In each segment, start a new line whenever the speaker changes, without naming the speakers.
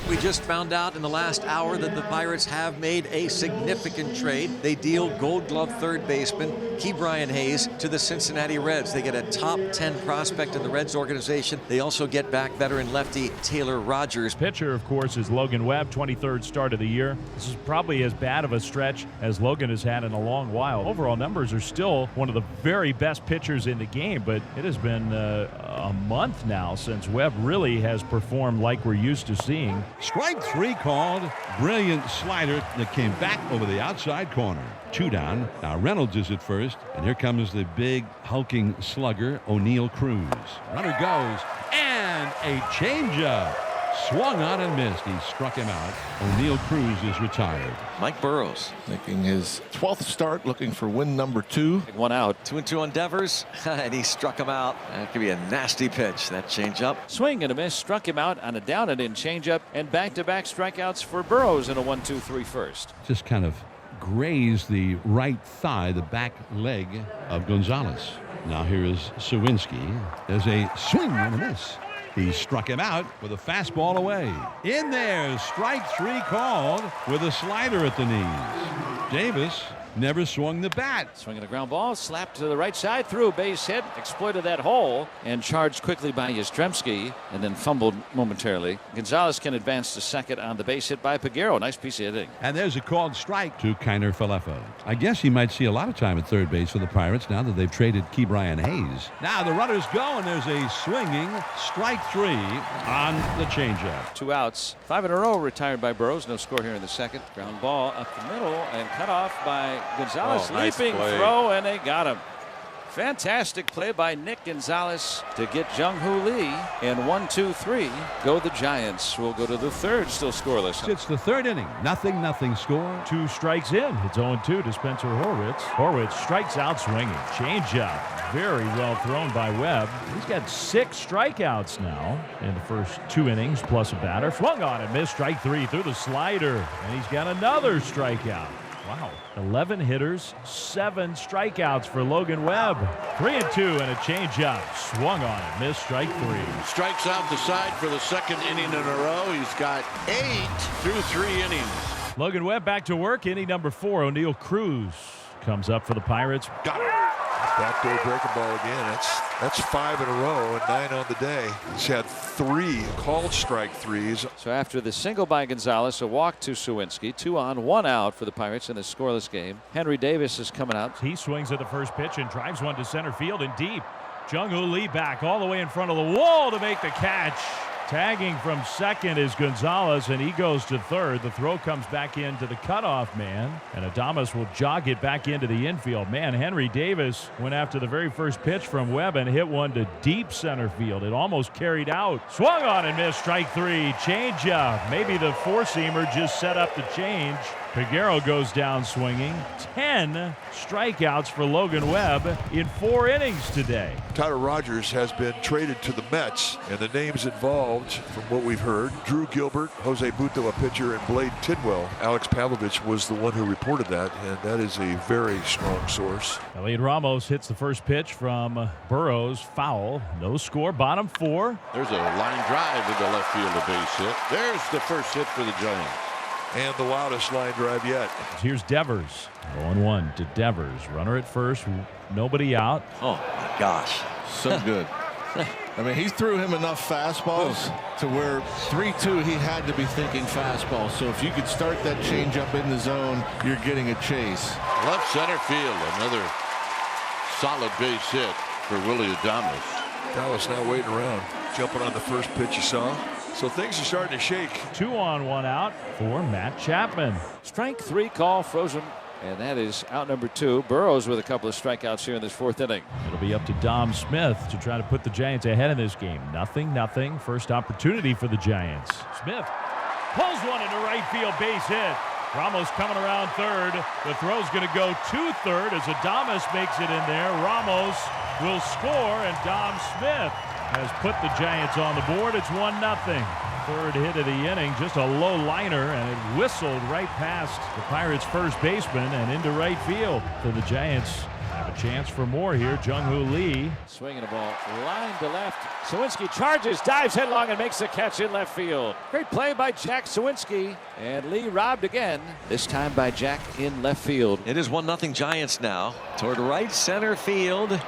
We just found out in the last hour that the Pirates have made a significant trade. They deal Gold Glove third baseman Ke'Bryan Hayes to the Cincinnati Reds. They get a top 10 prospect in the Reds organization. They also get back veteran lefty Taylor Rogers.
Pitcher, of course, is Logan Webb, 23rd start of the year. This is probably as bad of a stretch as Logan has had in a long while. Overall numbers are still one of the very best pitchers in the game, but it has been a month now since Webb really has performed like we're used to seeing.
Strike three called. Brilliant slider that came back over the outside corner. 2 down. Now Reynolds is at first, and here comes the big hulking slugger O'Neill Cruz. Runner goes, and a changeup. Swung on and missed. He struck him out. O'Neill Cruz is retired.
Mike Burrows
making his 12th start, looking for win number 2.
1 out. 2-2 on Devers, and he struck him out. That could be a nasty pitch, that changeup.
Swing and a miss, struck him out on a down and in changeup, and back-to-back strikeouts for Burrows in a 1-2-3 first.
Just kind of grazed the right thigh, the back leg of Gonzalez. Now here is Sawinski. There's a swing and a miss. He struck him out with a fastball away. In there, strike 3 called with a slider at the knees. Davis never swung the bat.
Swinging a ground ball, slapped to the right side, threw a base hit, exploited that hole, and charged quickly by Yastrzemski, and then fumbled momentarily. Gonzalez can advance to second on the base hit by Peguero. Nice piece of hitting.
And there's a called strike to Kiner Falefa. I guess he might see a lot of time at third base for the Pirates now that they've traded Ke'Bryan Hayes. Now the runners go, and there's a swinging strike 3 on the changeup.
2 outs. 5 in a row retired by Burrows. No score here in the second. Ground ball up the middle and cut off by Gonzalez.
Nice
Leaping
play.
throw, and they got him. Fantastic play by Nick Gonzalez to get Jung-Hoo Lee. And 1-2-3 go the Giants. We'll go to the third, still scoreless.
It's the third inning. Nothing score.
2 strikes in. It's 0-2 to Spencer Horwitz. Horwitz strikes out swinging. Changeup. Very well thrown by Webb. He's got 6 strikeouts now in the first 2 innings, plus a batter. Swung on and missed. Strike 3 through the slider. And he's got another strikeout. Wow. 11 hitters, 7 strikeouts for Logan Webb. 3-2 and a changeup. Swung on it, missed. Strike 3.
Strikes out the side for the second inning in a row. He's got 8 through 3 innings.
Logan Webb back to work. Inning number 4. O'Neill Cruz comes up for the Pirates.
Got it.
Backdoor breaking ball again. That's 5 in a row and 9 on the day. He's had 3 called strike 3s.
So after the single by Gonzalez, a walk to Sawinski, 2 on, 1 out for the Pirates in this scoreless game. Henry Davis is coming out.
He swings at the first pitch and drives one to center field and deep. Jung-Hoo Lee back all the way in front of the wall to make the catch. Tagging from second is Gonzalez, and he goes to third. The throw comes back into the cutoff man, and Adames will jog it back into the infield. Man, Henry Davis went after the very first pitch from Webb and hit one to deep center field. It almost carried out. Swung on and missed. Strike 3. Changeup. Maybe the four-seamer just set up the change. Peguero goes down swinging. 10 strikeouts for Logan Webb in 4 innings today.
Tyler Rogers has been traded to the Mets, and the names involved, from what we've heard, Drew Gilbert, Jose Buto, a pitcher, and Blade Tidwell. Alex Pavlovich was the one who reported that, and that is a very strong source.
Elliot Ramos hits the first pitch from Burrows. Foul. No score. Bottom 4.
There's a line drive to the left field, a base hit. There's the first hit for the Giants.
And the wildest line drive yet.
Here's Devers. 0-1 to Devers. Runner at first. Nobody out.
Oh, my gosh.
So good. I mean, he threw him enough fastballs to where 3-2 he had to be thinking fastball. So if you could start that changeup in the zone, you're getting a chase. Left center field, another solid base hit for Willie Adames.
Dallas now waiting around, jumping on the first pitch you saw. So things are starting to shake.
2 on, 1 out for Matt Chapman.
Strike 3 call frozen, and that is out number 2. Burrows with a couple of strikeouts here in this 4th inning.
It'll be up to Dom Smith to try to put the Giants ahead in this game. 0-0. First opportunity for the Giants. Smith pulls one into right field, base hit. Ramos coming around third. The throw's going to go to third as Adames makes it in there. Ramos will score, and Dom Smith has put the Giants on the board. It's 1-0. Third hit of the inning, just a low liner, and it whistled right past the Pirates' first baseman and into right field. So the Giants have A chance for more here. Jung-Hoo Lee.
Swinging a ball, line to left. Sawinski charges, dives headlong, and makes the catch in left field. Great play by Jack Sawinski. And Lee robbed again, this time by Jack in left field.
It is 1-0 Giants now. Toward right center field.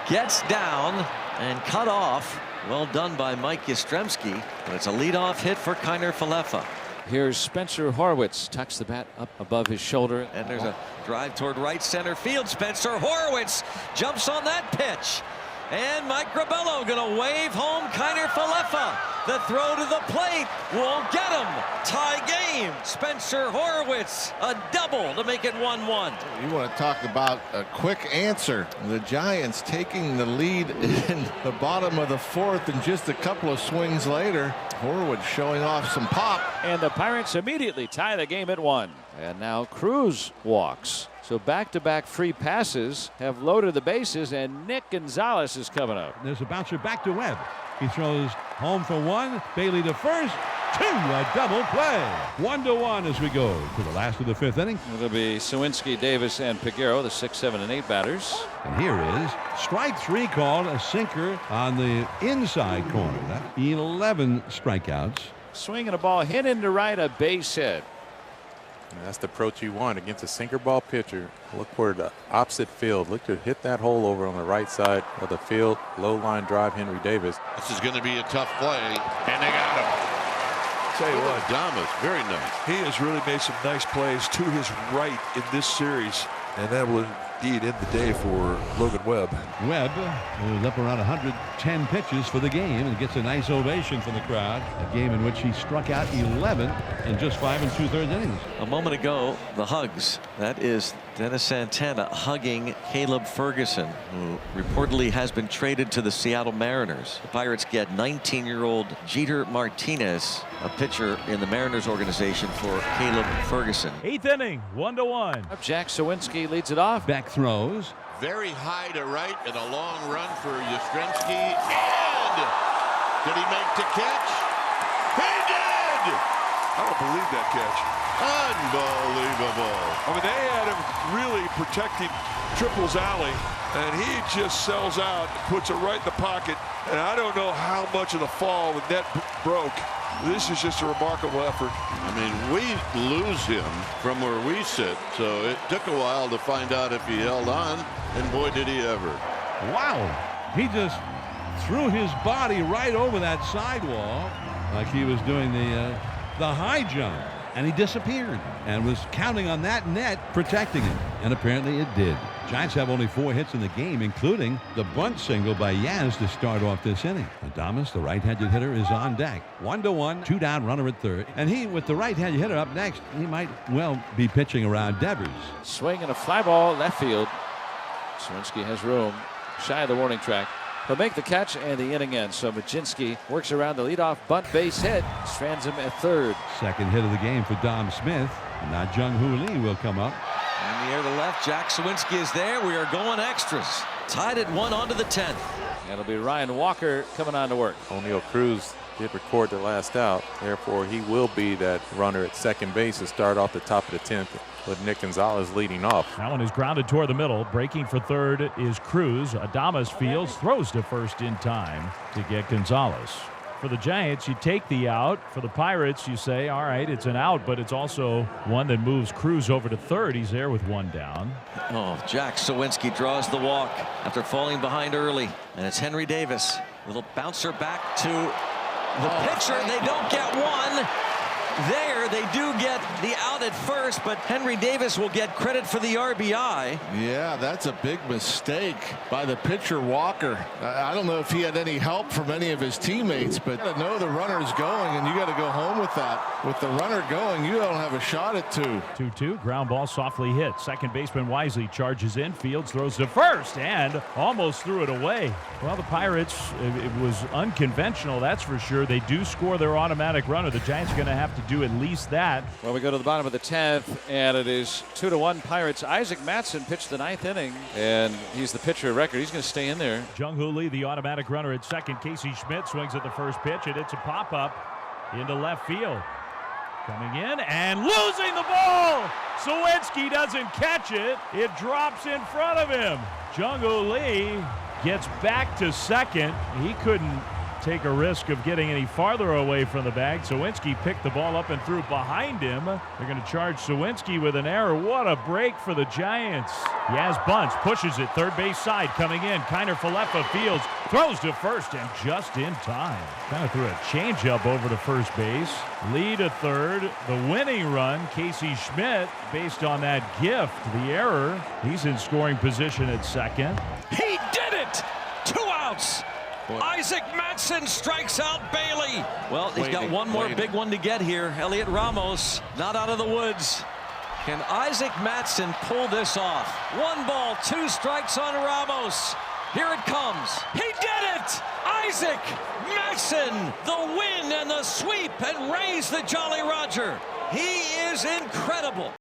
Gets down and cut off. Well done by Mike Yastrzemski. But it's a leadoff hit for Kiner Falefa.
Here's Spencer Horwitz, tucks the bat up above his shoulder.
And there's a drive toward right center field. Spencer Horwitz jumps on that pitch. And Mike Grabello gonna wave home Kiner Falefa. The throw to the plate won't get him. Tie game. Spencer Horwitz, a double to make it 1-1.
You want to talk about a quick answer. The Giants taking the lead in the bottom of the fourth, and just a couple of swings later, Horwitz showing off some pop.
And the Pirates immediately tie the game at 1. And now Cruz walks. So back-to-back free passes have loaded the bases, and Nick Gonzalez is coming up.
There's a bouncer back to Webb. He throws home for 1. Bailey to first. 2. A double play. 1-1 as we go to the last of the 5th inning.
It'll be Sawinski, Davis, and Peguero, the 6, 7, and 8 batters.
And here is strike 3 called, a sinker on the inside corner. That's 11 strikeouts.
Swinging a ball hit into right, a base hit.
And that's the approach you want against a sinker ball pitcher. Look for the opposite field. Look to hit that hole over on the right side of the field. Low line drive, Henry Davis.
This is going to be a tough play, and they got him. Tell you what, Adames, very nice.
He has really made some nice plays to his right in this series, and that will indeed end the day for Logan Webb.
Webb was up around 110 pitches for the game and gets a nice ovation from the crowd. A game in which he struck out 11 in just 5 2/3 innings.
A moment ago, the hugs. That is Dennis Santana hugging Caleb Ferguson, who reportedly has been traded to the Seattle Mariners. The Pirates get 19-year-old Jeter Martinez, a pitcher in the Mariners organization, for Caleb Ferguson.
8th inning, 1-1.
Jack Sawinski leads it off.
Back throws.
Very high to right and a long run for Yastrzemski. And did he make the catch? He did!
I don't believe that catch.
Unbelievable.
I mean, they had him really protecting Triple's alley, and he just sells out, puts it right in the pocket, and I don't know how much of the fall the net broke. This is just a remarkable effort.
I mean, we lose him from where we sit, so it took a while to find out if he held on, and boy, did he ever.
Wow. He just threw his body right over that sidewall like he was doing the high jump. And he disappeared and was counting on that net protecting him. And apparently it did. Giants have only 4 hits in the game, including the bunt single by Yaz to start off this inning. Adames, the right-handed hitter, is on deck. 1-1, 2 down, runner at third. And he, with the right-handed hitter up next, he might well be pitching around Devers.
Swing and a fly ball left field. Sawinski has room, shy of the warning track. He'll make the catch, and the inning ends. So Mlodzinski works around the leadoff bunt base hit, strands him at third.
Second hit of the game for Dom Smith. And now Jung-Hoo Lee will come up.
In the air to left, Jack Sawinski is there. We are going extras. Tied at 1 on to the 10th.
And it'll be Ryan Walker coming on to work.
O'Neill Cruz did record the last out. Therefore, he will be that runner at second base to start off the top of the 10th with Nick Gonzalez leading off.
That one is grounded toward the middle. Breaking for third is Cruz. Adames fields, throws to first in time to get Gonzalez. For the Giants, you take the out. For the Pirates, you say, all right, it's an out, but it's also one that moves Cruz over to third. He's there with 1 down.
Oh, Jack Sawinski draws the walk after falling behind early. And it's Henry Davis. Little bouncer back to the pitcher. They don't get one. There, they do get the out at first, but Henry Davis will get credit for the RBI.
Yeah, that's a big mistake by the pitcher Walker. I don't know if he had any help from any of his teammates, but you got to know the runner's going, and you got to go home with that. With the runner going, you don't have a shot at 2.
2-2, ground ball softly hit. Second baseman Wisely charges in, fields, throws to first, and almost threw it away. Well, the Pirates, it was unconventional, that's for sure. They do score their automatic runner. The Giants are going to have to do at least that.
Well, we go to the bottom of the 10th, and it is 2-1 Pirates. Isaac Mattson pitched the 9th inning, and he's the pitcher of record. He's going to stay in there.
Jung-Hoo Lee, the automatic runner at second. Casey Schmidt swings at the first pitch, and it's a pop-up into left field. Coming in and losing the ball. Suwinski doesn't catch it. It drops in front of him. Jung-Woo Lee gets back to second. He couldn't take a risk of getting any farther away from the bag. Suwinski picked the ball up and threw behind him. They're going to charge Suwinski with an error. What a break for the Giants. He has bunts, pushes it, third base side, coming in. Kiner Falefa fields, throws to first, and just in time. Kind of threw a changeup over to first base. Lee to third. The winning run, Casey Schmidt, based on that gift, the error. He's in scoring position at second.
He did it! 2 outs! Isaac Mattson strikes out Bailey.
Well, he's got one more big one to get here. Elliot Ramos not out of the woods. Can Isaac Mattson pull this off? 1 ball, 2 strikes on Ramos. Here it comes. He did it! Isaac Mattson, the win and the sweep, and raise the Jolly Roger. He is incredible.